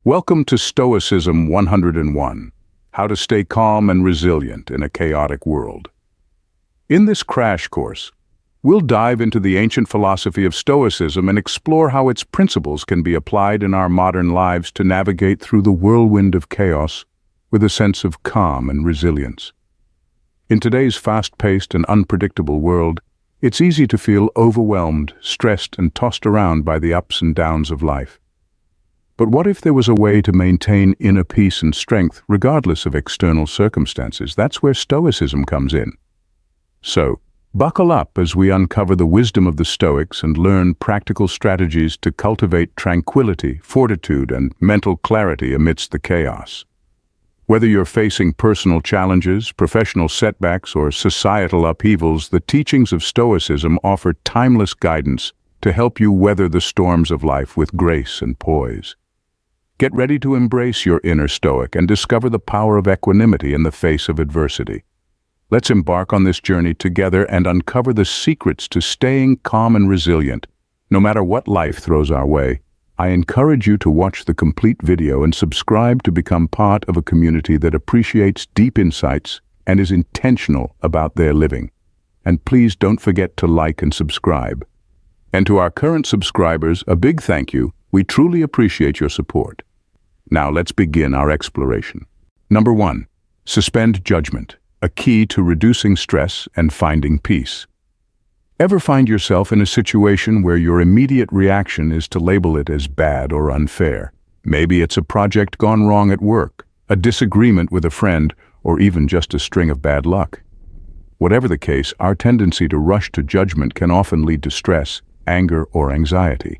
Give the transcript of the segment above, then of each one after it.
Welcome to Stoicism 101, How to Stay Calm and Resilient in a Chaotic World. In this crash course, we'll dive into the ancient philosophy of Stoicism and explore how its principles can be applied in our modern lives to navigate through the whirlwind of chaos with a sense of calm and resilience. In today's fast-paced and unpredictable world, it's easy to feel overwhelmed, stressed, and tossed around by the ups and downs of life. But what if there was a way to maintain inner peace and strength regardless of external circumstances? That's where Stoicism comes in. So, buckle up as we uncover the wisdom of the Stoics and learn practical strategies to cultivate tranquility, fortitude, and mental clarity amidst the chaos. Whether you're facing personal challenges, professional setbacks, or societal upheavals, the teachings of Stoicism offer timeless guidance to help you weather the storms of life with grace and poise. Get ready to embrace your inner Stoic and discover the power of equanimity in the face of adversity. Let's embark on this journey together and uncover the secrets to staying calm and resilient, no matter what life throws our way. I encourage you to watch the complete video and subscribe to become part of a community that appreciates deep insights and is intentional about their living. And please don't forget to like and subscribe. And to our current subscribers, a big thank you. We truly appreciate your support. Now let's begin our exploration. Number 1. Suspend judgment, a key to reducing stress and finding peace. Ever find yourself in a situation where your immediate reaction is to label it as bad or unfair? Maybe it's a project gone wrong at work, a disagreement with a friend, or even just a string of bad luck. Whatever the case, our tendency to rush to judgment can often lead to stress, anger, or anxiety.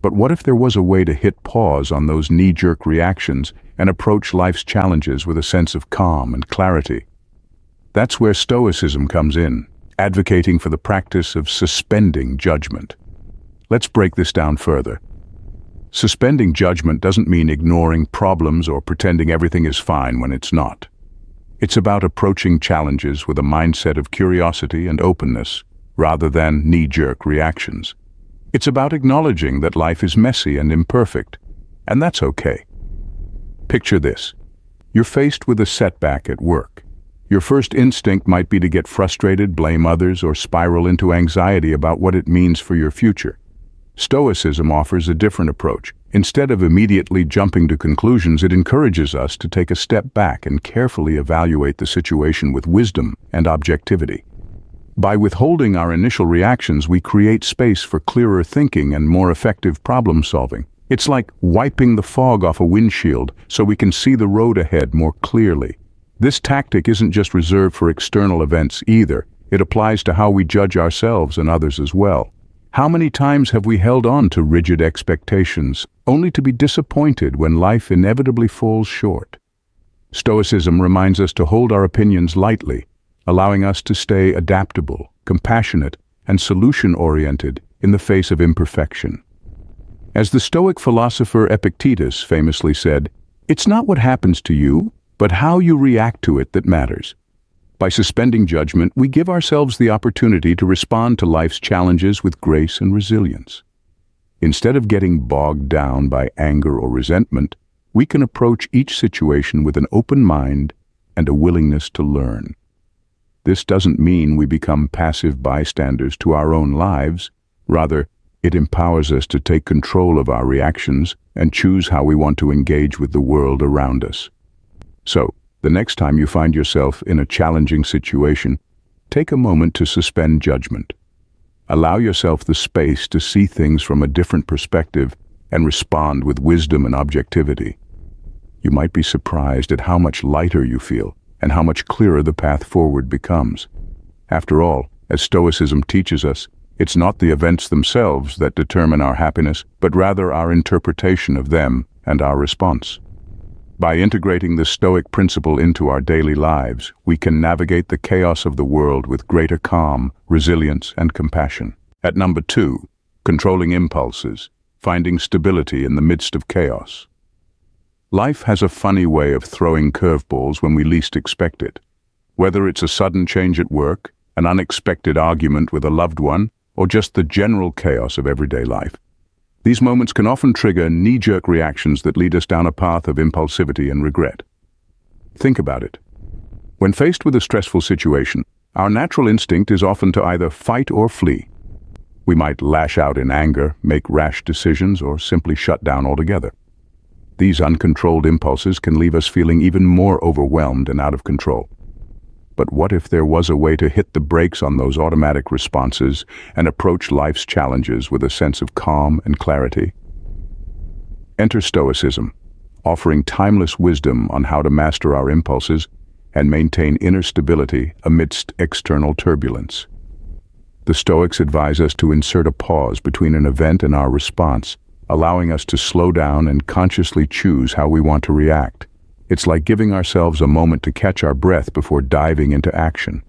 But what if there was a way to hit pause on those knee-jerk reactions and approach life's challenges with a sense of calm and clarity? That's where Stoicism comes in, advocating for the practice of suspending judgment. Let's break this down further. Suspending judgment doesn't mean ignoring problems or pretending everything is fine when it's not. It's about approaching challenges with a mindset of curiosity and openness, rather than knee-jerk reactions. It's about acknowledging that life is messy and imperfect, and that's okay. Picture this. You're faced with a setback at work. Your first instinct might be to get frustrated, blame others, or spiral into anxiety about what it means for your future. Stoicism offers a different approach. Instead of immediately jumping to conclusions, it encourages us to take a step back and carefully evaluate the situation with wisdom and objectivity. By withholding our initial reactions, we create space for clearer thinking and more effective problem-solving. It's like wiping the fog off a windshield so we can see the road ahead more clearly. This tactic isn't just reserved for external events either. It applies to how we judge ourselves and others as well. How many times have we held on to rigid expectations, only to be disappointed when life inevitably falls short? Stoicism reminds us to hold our opinions lightly, allowing us to stay adaptable, compassionate, and solution-oriented in the face of imperfection. As the Stoic philosopher Epictetus famously said, "It's not what happens to you, but how you react to it that matters." By suspending judgment, we give ourselves the opportunity to respond to life's challenges with grace and resilience. Instead of getting bogged down by anger or resentment, we can approach each situation with an open mind and a willingness to learn. This doesn't mean we become passive bystanders to our own lives. Rather, it empowers us to take control of our reactions and choose how we want to engage with the world around us. So, the next time you find yourself in a challenging situation, take a moment to suspend judgment. Allow yourself the space to see things from a different perspective and respond with wisdom and objectivity. You might be surprised at how much lighter you feel and how much clearer the path forward becomes. After all, as Stoicism teaches us, it's not the events themselves that determine our happiness, but rather our interpretation of them and our response. By integrating the Stoic principle into our daily lives, we can navigate the chaos of the world with greater calm, resilience, and compassion. At number 2, controlling impulses, finding stability in the midst of chaos. Life has a funny way of throwing curveballs when we least expect it. Whether it's a sudden change at work, an unexpected argument with a loved one, or just the general chaos of everyday life. These moments can often trigger knee-jerk reactions that lead us down a path of impulsivity and regret. Think about it. When faced with a stressful situation, our natural instinct is often to either fight or flee. We might lash out in anger, make rash decisions, or simply shut down altogether. These uncontrolled impulses can leave us feeling even more overwhelmed and out of control. But what if there was a way to hit the brakes on those automatic responses and approach life's challenges with a sense of calm and clarity? Enter Stoicism, offering timeless wisdom on how to master our impulses and maintain inner stability amidst external turbulence. The Stoics advise us to insert a pause between an event and our response, allowing us to slow down and consciously choose how we want to react. It's like giving ourselves a moment to catch our breath before diving into action.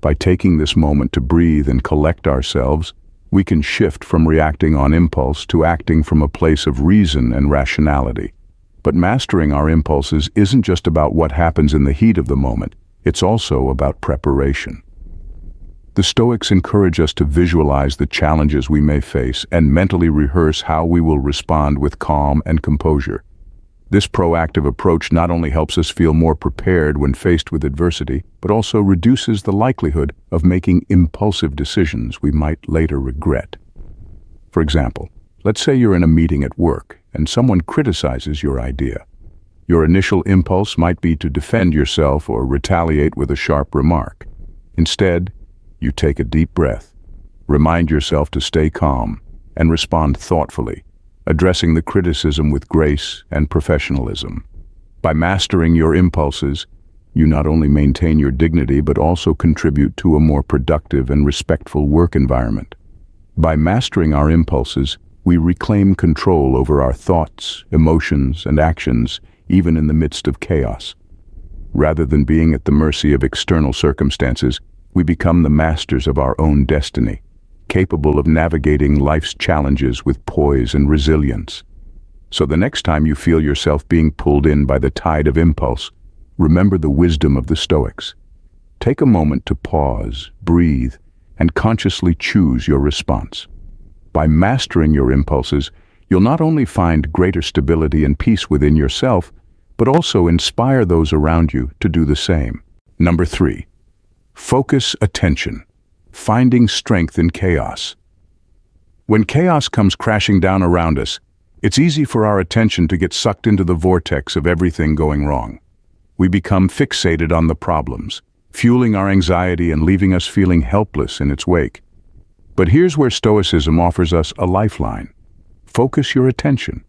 By taking this moment to breathe and collect ourselves, we can shift from reacting on impulse to acting from a place of reason and rationality. But mastering our impulses isn't just about what happens in the heat of the moment, it's also about preparation. The Stoics encourage us to visualize the challenges we may face and mentally rehearse how we will respond with calm and composure. This proactive approach not only helps us feel more prepared when faced with adversity, but also reduces the likelihood of making impulsive decisions we might later regret. For example, let's say you're in a meeting at work and someone criticizes your idea. Your initial impulse might be to defend yourself or retaliate with a sharp remark. Instead, you take a deep breath, remind yourself to stay calm, and respond thoughtfully, addressing the criticism with grace and professionalism. By mastering your impulses, you not only maintain your dignity but also contribute to a more productive and respectful work environment. By mastering our impulses, we reclaim control over our thoughts, emotions, and actions, even in the midst of chaos. Rather than being at the mercy of external circumstances, we become the masters of our own destiny, capable of navigating life's challenges with poise and resilience. So the next time you feel yourself being pulled in by the tide of impulse, remember the wisdom of the Stoics. Take a moment to pause, breathe, and consciously choose your response. By mastering your impulses, you'll not only find greater stability and peace within yourself, but also inspire those around you to do the same. Number 3. Focus attention. Finding strength in chaos. When chaos comes crashing down around us, it's easy for our attention to get sucked into the vortex of everything going wrong. We become fixated on the problems, fueling our anxiety and leaving us feeling helpless in its wake. But here's where Stoicism offers us a lifeline. Focus your attention.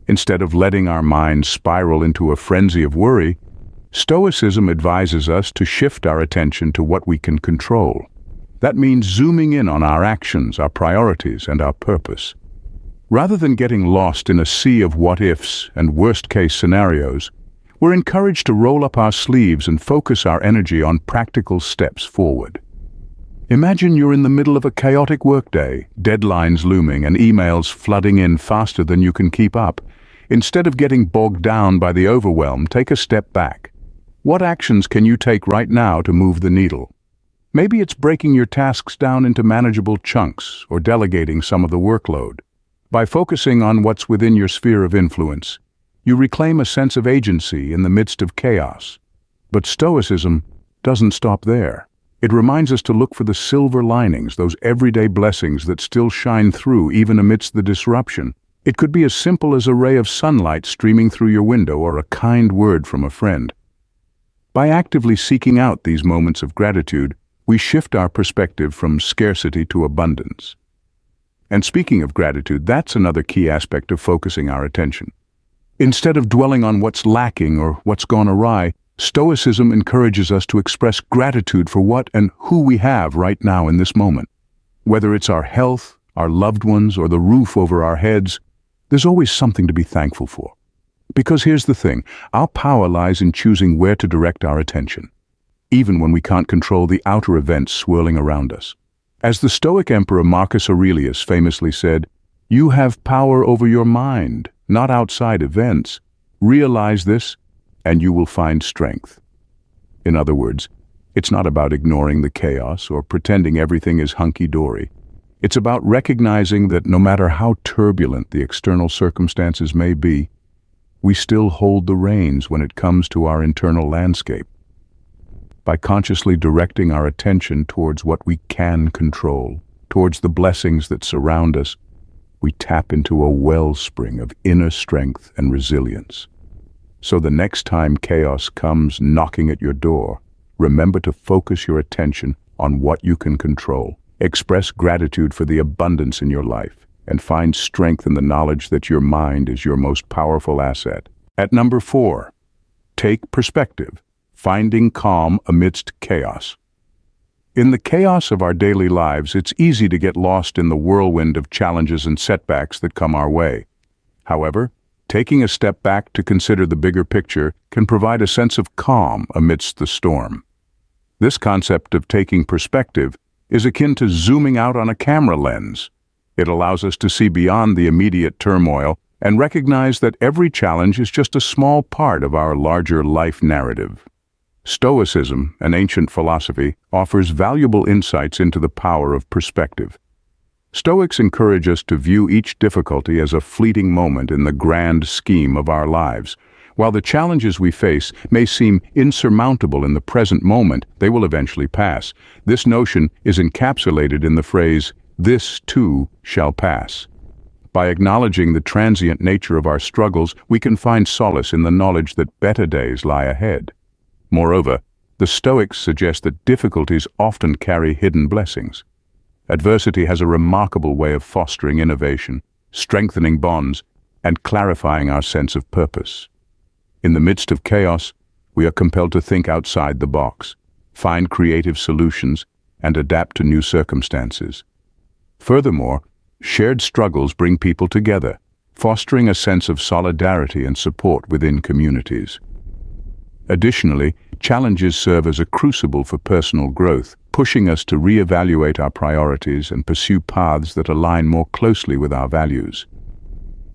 Instead of letting our minds spiral into a frenzy of worry, Stoicism advises us to shift our attention to what we can control. That means zooming in on our actions, our priorities, and our purpose. Rather than getting lost in a sea of what-ifs and worst-case scenarios, we're encouraged to roll up our sleeves and focus our energy on practical steps forward. Imagine you're in the middle of a chaotic workday, deadlines looming and emails flooding in faster than you can keep up. Instead of getting bogged down by the overwhelm, take a step back. What actions can you take right now to move the needle? Maybe it's breaking your tasks down into manageable chunks or delegating some of the workload. By focusing on what's within your sphere of influence, you reclaim a sense of agency in the midst of chaos. But Stoicism doesn't stop there. It reminds us to look for the silver linings, those everyday blessings that still shine through even amidst the disruption. It could be as simple as a ray of sunlight streaming through your window or a kind word from a friend. By actively seeking out these moments of gratitude, we shift our perspective from scarcity to abundance. And speaking of gratitude, that's another key aspect of focusing our attention. Instead of dwelling on what's lacking or what's gone awry, Stoicism encourages us to express gratitude for what and who we have right now in this moment. Whether it's our health, our loved ones, or the roof over our heads, there's always something to be thankful for. Because here's the thing, our power lies in choosing where to direct our attention, even when we can't control the outer events swirling around us. As the Stoic Emperor Marcus Aurelius famously said, "You have power over your mind, not outside events. Realize this, and you will find strength." In other words, it's not about ignoring the chaos or pretending everything is hunky-dory. It's about recognizing that no matter how turbulent the external circumstances may be, we still hold the reins when it comes to our internal landscape. By consciously directing our attention towards what we can control, towards the blessings that surround us, we tap into a wellspring of inner strength and resilience. So the next time chaos comes knocking at your door, remember to focus your attention on what you can control. Express gratitude for the abundance in your life, and find strength in the knowledge that your mind is your most powerful asset. At number 4, take perspective, finding calm amidst chaos. In the chaos of our daily lives, it's easy to get lost in the whirlwind of challenges and setbacks that come our way. However, taking a step back to consider the bigger picture can provide a sense of calm amidst the storm. This concept of taking perspective is akin to zooming out on a camera lens. It allows us to see beyond the immediate turmoil and recognize that every challenge is just a small part of our larger life narrative. Stoicism, an ancient philosophy, offers valuable insights into the power of perspective. Stoics encourage us to view each difficulty as a fleeting moment in the grand scheme of our lives. While the challenges we face may seem insurmountable in the present moment, they will eventually pass. This notion is encapsulated in the phrase, "This too shall pass." By acknowledging the transient nature of our struggles, we can find solace in the knowledge that better days lie ahead. Moreover, the Stoics suggest that difficulties often carry hidden blessings. Adversity has a remarkable way of fostering innovation, strengthening bonds, and clarifying our sense of purpose. In the midst of chaos, we are compelled to think outside the box, find creative solutions, and adapt to new circumstances. Furthermore, shared struggles bring people together, fostering a sense of solidarity and support within communities. Additionally, challenges serve as a crucible for personal growth, pushing us to reevaluate our priorities and pursue paths that align more closely with our values.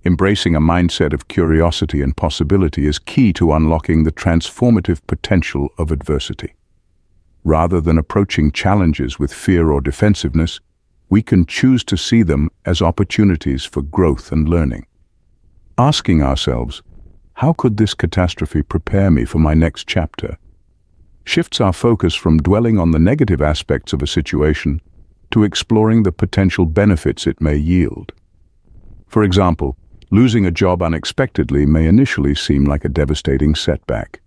Embracing a mindset of curiosity and possibility is key to unlocking the transformative potential of adversity. Rather than approaching challenges with fear or defensiveness, we can choose to see them as opportunities for growth and learning. Asking ourselves, how could this catastrophe prepare me for my next chapter, shifts our focus from dwelling on the negative aspects of a situation to exploring the potential benefits it may yield. For example, losing a job unexpectedly may initially seem like a devastating setback.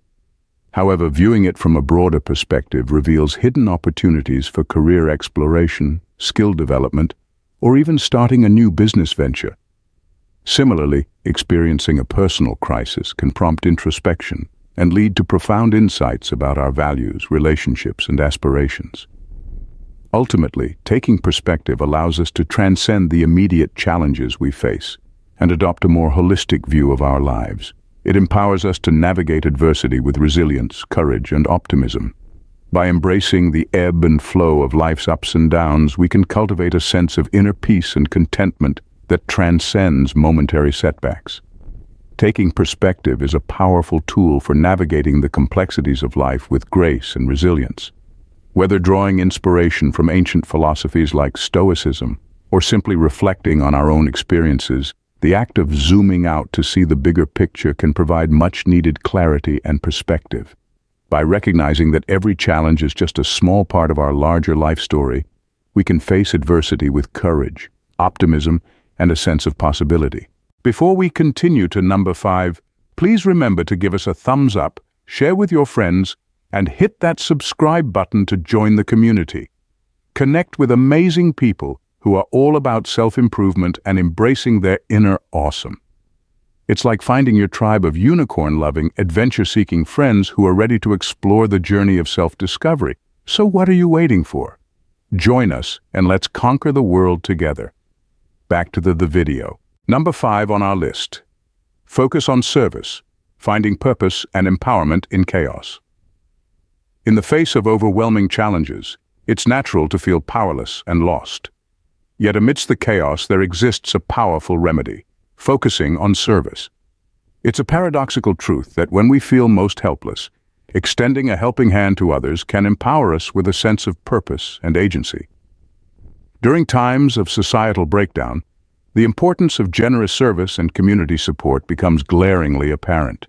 However, viewing it from a broader perspective reveals hidden opportunities for career exploration, skill development, or even starting a new business venture. Similarly, experiencing a personal crisis can prompt introspection and lead to profound insights about our values, relationships, and aspirations. Ultimately, taking perspective allows us to transcend the immediate challenges we face and adopt a more holistic view of our lives. It empowers us to navigate adversity with resilience, courage, and optimism. By embracing the ebb and flow of life's ups and downs, we can cultivate a sense of inner peace and contentment that transcends momentary setbacks. Taking perspective is a powerful tool for navigating the complexities of life with grace and resilience. Whether drawing inspiration from ancient philosophies like Stoicism or simply reflecting on our own experiences, the act of zooming out to see the bigger picture can provide much-needed clarity and perspective. By recognizing that every challenge is just a small part of our larger life story, we can face adversity with courage, optimism, and a sense of possibility. Before we continue to number 5, please remember to give us a thumbs up, share with your friends, and hit that subscribe button to join the community. Connect with amazing people who are all about self-improvement and embracing their inner awesome. It's like finding your tribe of unicorn-loving, adventure-seeking friends who are ready to explore the journey of self-discovery. So what are you waiting for? Join us and let's conquer the world together. Back to the video. Number 5 on our list. Focus on service, finding purpose and empowerment in chaos. In the face of overwhelming challenges, it's natural to feel powerless and lost. Yet amidst the chaos, there exists a powerful remedy, focusing on service. It's a paradoxical truth that when we feel most helpless, extending a helping hand to others can empower us with a sense of purpose and agency. During times of societal breakdown, the importance of generous service and community support becomes glaringly apparent.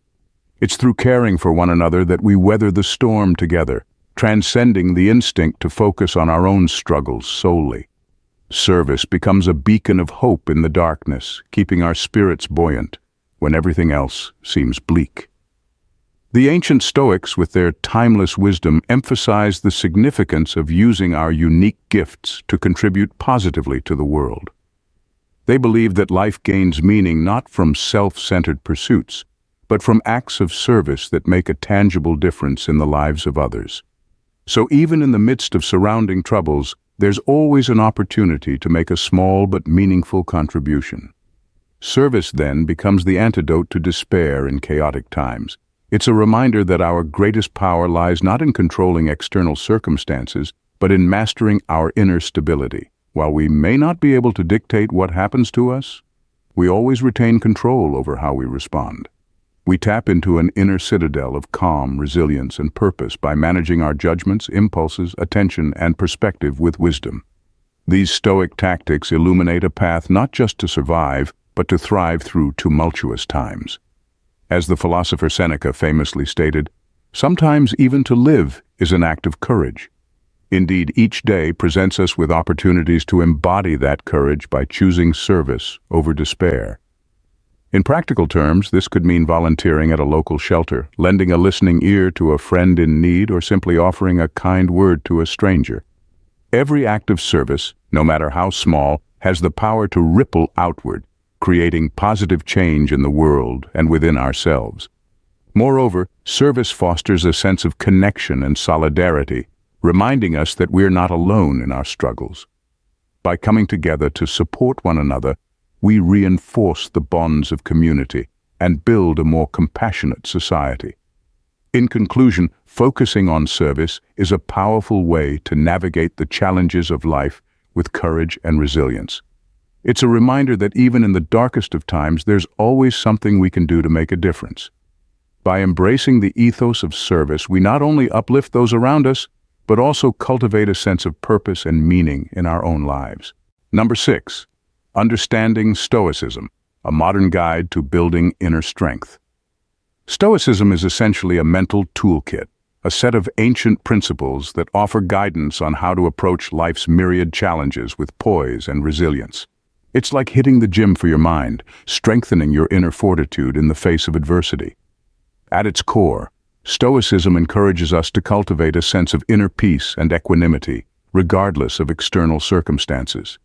It's through caring for one another that we weather the storm together, transcending the instinct to focus on our own struggles solely. Service becomes a beacon of hope in the darkness, keeping our spirits buoyant when everything else seems bleak. The ancient Stoics, with their timeless wisdom, emphasized the significance of using our unique gifts to contribute positively to the world. They believed that life gains meaning not from self-centered pursuits, but from acts of service that make a tangible difference in the lives of others. So even in the midst of surrounding troubles, there's always an opportunity to make a small but meaningful contribution. Service then becomes the antidote to despair in chaotic times. It's a reminder that our greatest power lies not in controlling external circumstances, but in mastering our inner stability. While we may not be able to dictate what happens to us, we always retain control over how we respond. We tap into an inner citadel of calm, resilience, and purpose by managing our judgments, impulses, attention, and perspective with wisdom. These Stoic tactics illuminate a path not just to survive, but to thrive through tumultuous times. As the philosopher Seneca famously stated, "Sometimes even to live is an act of courage." Indeed, each day presents us with opportunities to embody that courage by choosing service over despair. In practical terms, this could mean volunteering at a local shelter, lending a listening ear to a friend in need, or simply offering a kind word to a stranger. Every act of service, no matter how small, has the power to ripple outward, creating positive change in the world and within ourselves. Moreover, service fosters a sense of connection and solidarity, reminding us that we're not alone in our struggles. By coming together to support one another, we reinforce the bonds of community and build a more compassionate society. In conclusion, focusing on service is a powerful way to navigate the challenges of life with courage and resilience. It's a reminder that even in the darkest of times, there's always something we can do to make a difference. By embracing the ethos of service, we not only uplift those around us, but also cultivate a sense of purpose and meaning in our own lives. Number 6, understanding Stoicism, a modern guide to building inner strength. Stoicism is essentially a mental toolkit, a set of ancient principles that offer guidance on how to approach life's myriad challenges with poise and resilience. It's like hitting the gym for your mind, strengthening your inner fortitude in the face of adversity. At its core, Stoicism encourages us to cultivate a sense of inner peace and equanimity, regardless of external circumstances.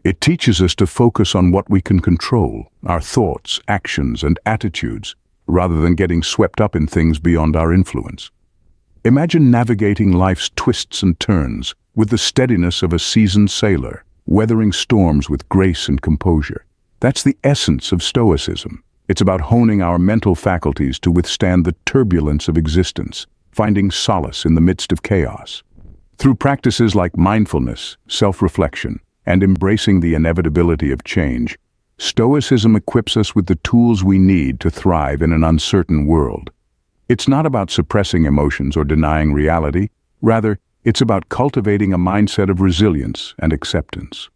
It teaches us to focus on what we can control, our thoughts, actions, and attitudes, rather than getting swept up in things beyond our influence. Imagine navigating life's twists and turns with the steadiness of a seasoned sailor, weathering storms with grace and composure. That's the essence of Stoicism. It's about honing our mental faculties to withstand the turbulence of existence, finding solace in the midst of chaos. Through practices like mindfulness, self-reflection, and embracing the inevitability of change, Stoicism equips us with the tools we need to thrive in an uncertain world. It's not about suppressing emotions or denying reality. Rather, it's about cultivating a mindset of resilience and acceptance.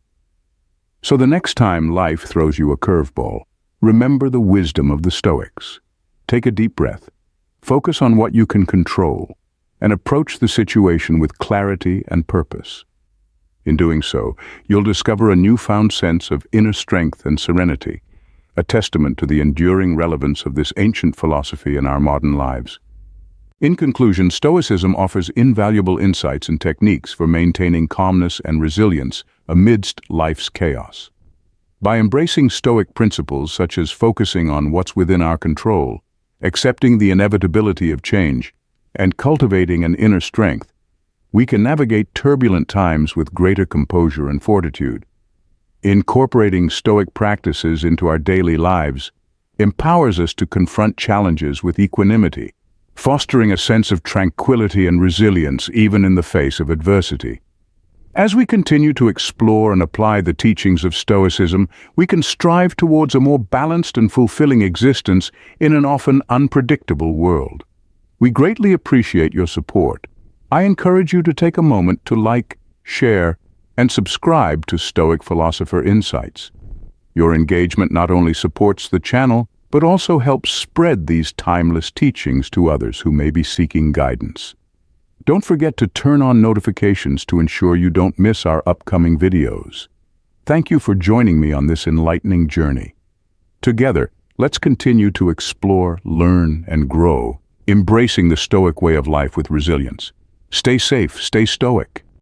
So the next time life throws you a curveball, remember the wisdom of the Stoics. Take a deep breath, focus on what you can control, and approach the situation with clarity and purpose. In doing so, you'll discover a newfound sense of inner strength and serenity, a testament to the enduring relevance of this ancient philosophy in our modern lives. In conclusion, Stoicism offers invaluable insights and techniques for maintaining calmness and resilience amidst life's chaos. By embracing Stoic principles such as focusing on what's within our control, accepting the inevitability of change, and cultivating an inner strength, we can navigate turbulent times with greater composure and fortitude. Incorporating Stoic practices into our daily lives empowers us to confront challenges with equanimity, fostering a sense of tranquility and resilience even in the face of adversity. As we continue to explore and apply the teachings of Stoicism, we can strive towards a more balanced and fulfilling existence in an often unpredictable world. We greatly appreciate your support. I encourage you to take a moment to like, share, and subscribe to Stoic Philosopher Insights. Your engagement not only supports the channel, but also helps spread these timeless teachings to others who may be seeking guidance. Don't forget to turn on notifications to ensure you don't miss our upcoming videos. Thank you for joining me on this enlightening journey. Together, let's continue to explore, learn, and grow, embracing the Stoic way of life with resilience. Stay safe, stay Stoic.